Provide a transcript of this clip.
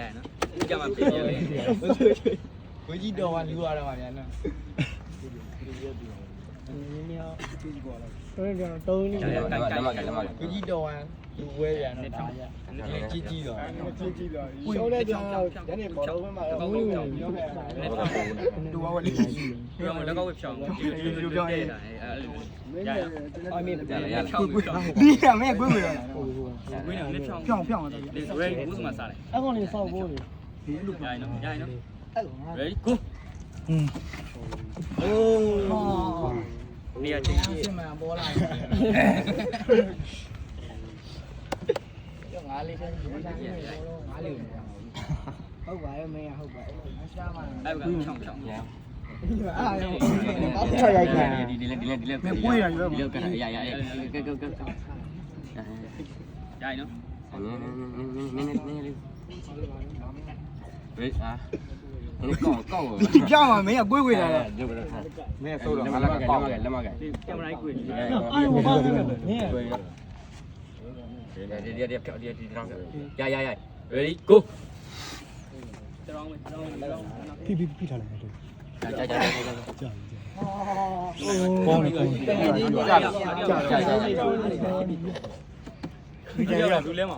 ရနော်ကြမှာပြင်ရလေ ကိုကြီးတော်ကလူရတော့မှာဗျာနော် တော်တော်တုံးနေတယ် လက်မက ကိုကြီးတော်ကလူဝဲဗျာနော်ဒါကြီးကြီးတော့ ရှောင်းတဲ့ကြောင်ညနေဘောလုံးမှာတော့ဘူးလို့ပြောခဲ့တာ တူဝါဝလေး ပြောင်းလက်ကောက်ဝဖြောင်းဒီပြောင်းနေတာအဲ့လိုရရ အမင်း ရဖြောင်း ဒီကမဲကွေးကွေးတော့ ဝင်းလက်ဖြောင်း ဖြောင်းဖြောင်းတော့ လေဆိုရဲဘူးစမှာစားလိုက် အကောင်လေးစောက်ဖို့လေ ရနော် ready go အိုး နေရာချင်း စင်မှန်ပေါ်လာတယ်ငါလေးချင်းငါလေးဟုတ်ပါရဲ့မင်းဟုတ်ပါရဲ့အရှားမှ အဲ့ကဖြောင်းဖြောင်း အားရ ချောက်ရိုက်ခံ ဒီလက်ကရရကကကရနော်နေအာကောက် ဒီကြောင်မှာမင်းကကွေးကွေးလာတယ် မင်းဆိုတော့ငါလက်ကောက်လက်မကကင်မရာကို အာရုံပါနေတယ်နင်း ရ ready go ဖိထားလိုက်တယ် ကြာ ကောင်းတယ်ကောင်းတယ် ကြာလူလဲမှာ